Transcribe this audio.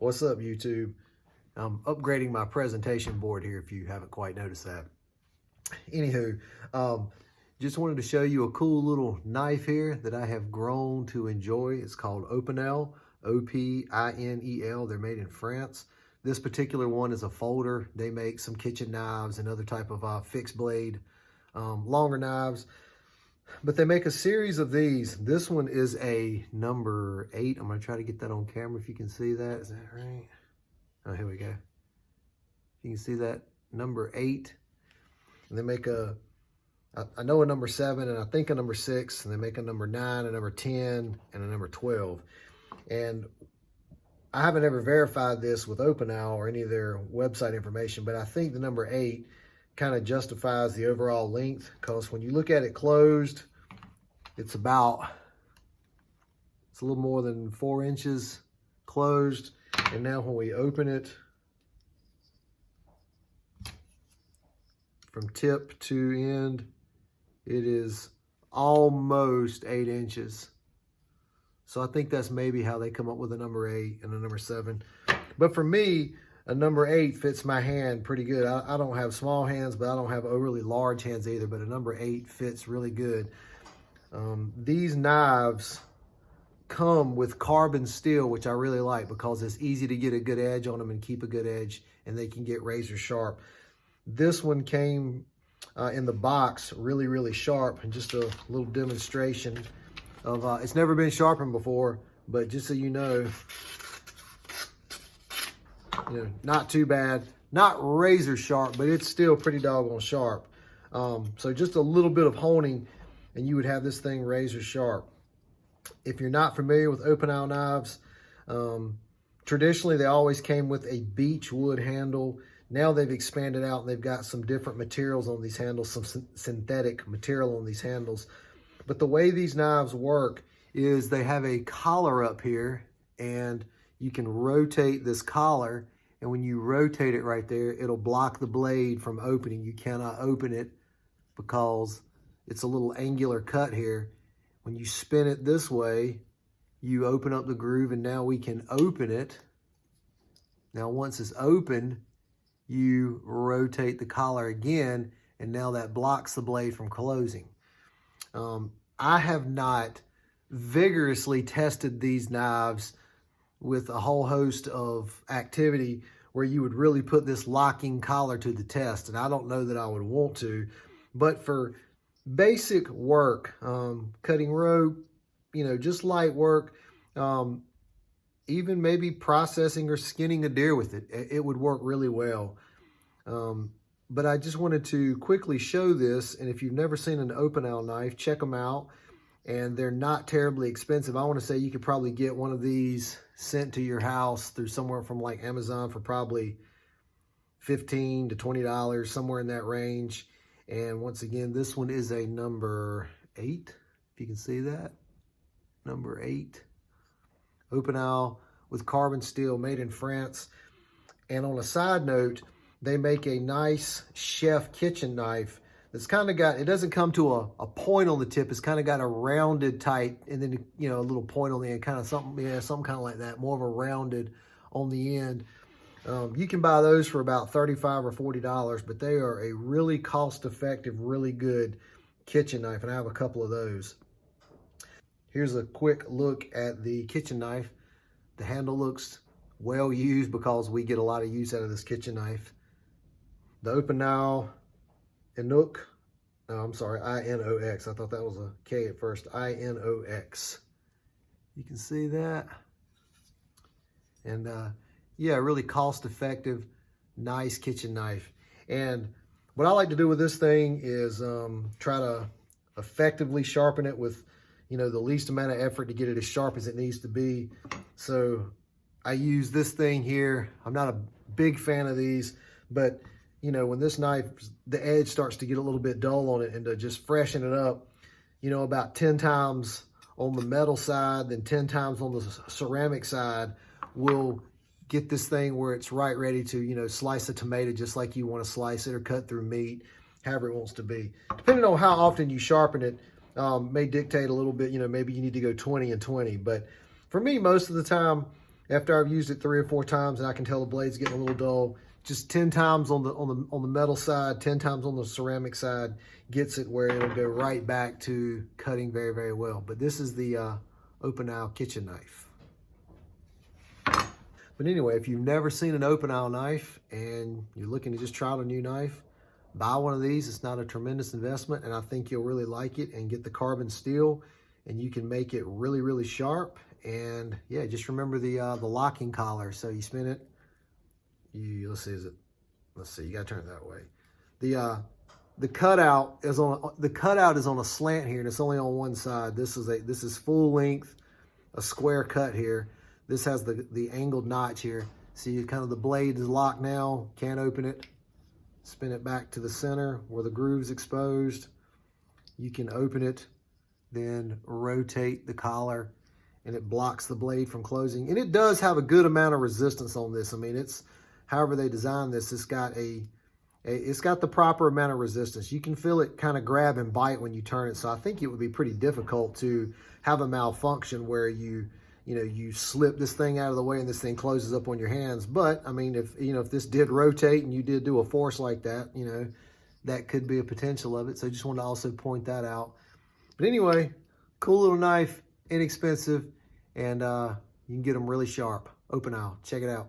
What's up, YouTube? I'm upgrading my presentation board here if you haven't quite noticed that. Anywho, just wanted to show you a cool little knife here that I have grown to enjoy. It's called Opinel, O-P-I-N-E-L. They're made in France. This particular one is a folder. They make some kitchen knives and other type of fixed blade, longer knives. But they make a series of these. This one is a number 8. I'm going to try to get that on camera if you can see that. Is that right? Oh, here we go. You can see that, number 8. And they make I know a number 7 and I think a number 6. And they make a number 9, a number 10, and a number 12. And I haven't ever verified this with Opinel or any of their website information, but I think the number 8 kind of justifies the overall length, because when you look at it closed, it's a little more than 4 inches closed. And now when we open it from tip to end, it is almost 8 inches. So I think that's maybe how they come up with a number 8 and a number 7. But for me, a number 8 fits my hand pretty good. I don't have small hands, but I don't have overly large hands either, but a number 8 fits really good. These knives come with carbon steel, which I really like because it's easy to get a good edge on them and keep a good edge, and they can get razor sharp. This one came in the box really, really sharp, and just a little demonstration of, it's never been sharpened before, but just so you know, not too bad, not razor sharp, but it's still pretty doggone sharp. So just a little bit of honing and you would have this thing razor sharp. If you're not familiar with Opinel knives, traditionally they always came with a beech wood handle. Now they've expanded out and they've got some different materials on these handles, some synthetic material on these handles. But the way these knives work is they have a collar up here, and you can rotate this collar, and when you rotate it right there, it'll block the blade from opening. You cannot open it because it's a little angular cut here. When you spin it this way, you open up the groove, and now we can open it. Now once it's open, you rotate the collar again, and now that blocks the blade from closing. I have not vigorously tested these knives with a whole host of activity where you would really put this locking collar to the test, and I don't know that I would want to. But for basic work, cutting rope, just light work, even maybe processing or skinning a deer with it, it would work really well. But I just wanted to quickly show this, and if you've never seen an Opinel knife, check them out, and they're not terribly expensive. I want to say you could probably get one of these sent to your house through somewhere from like Amazon for probably $15 to $20, somewhere in that range. And once again, this one is a number 8, if you can see that, number 8. Opinel with carbon steel, made in France. And on a side note, they make a nice chef kitchen knife that's kind of got, it doesn't come to a point on the tip. It's kind of got a rounded type, and then, a little point on the end, kind of something kind of like that, more of a rounded on the end. You can buy those for about $35 or $40, but they are a really cost-effective, really good kitchen knife, and I have a couple of those. Here's a quick look at the kitchen knife. The handle looks well used because we get a lot of use out of this kitchen knife. The Opinel Inox, I-N-O-X. I thought that was a K at first. I-N-O-X. You can see that. And yeah, really cost-effective, nice kitchen knife. And what I like to do with this thing is try to effectively sharpen it with, the least amount of effort to get it as sharp as it needs to be. So I use this thing here. I'm not a big fan of these, but when this knife, the edge starts to get a little bit dull on it, and to just freshen it up, about 10 times on the metal side, then 10 times on the ceramic side, will get this thing where it's right ready to, slice a tomato just like you want to slice it, or cut through meat, however it wants to be. Depending on how often you sharpen it, may dictate a little bit, maybe you need to go 20 and 20. But for me, most of the time, After I've used it 3 or 4 times and I can tell the blade's getting a little dull, just 10 times on the metal side, 10 times on the ceramic side gets it where it'll go right back to cutting very, very well. But this is the Opinel kitchen knife. But anyway, if you've never seen an Opinel knife and you're looking to just try out a new knife, buy one of these. It's not a tremendous investment, and I think you'll really like it and get the carbon steel, and you can make it really, really sharp. And yeah, just remember the locking collar. So you spin it. Let's see, you gotta turn it that way. The cutout is on a slant here, and it's only on one side. This is full length, a square cut here. This has the angled notch here. See, kind of the blade is locked now. Can't open it. Spin it back to the center where the groove's exposed. You can open it, then rotate the collar, and it blocks the blade from closing. And it does have a good amount of resistance on this. I mean, it's however they designed this, it's got the proper amount of resistance. You can feel it kind of grab and bite when you turn it. So I think it would be pretty difficult to have a malfunction where you slip this thing out of the way and this thing closes up on your hands. But I mean, if this did rotate and you did do a force like that, that could be a potential of it. So I just wanted to also point that out. But anyway, cool little knife, inexpensive, and you can get them really sharp. Opinel, check it out.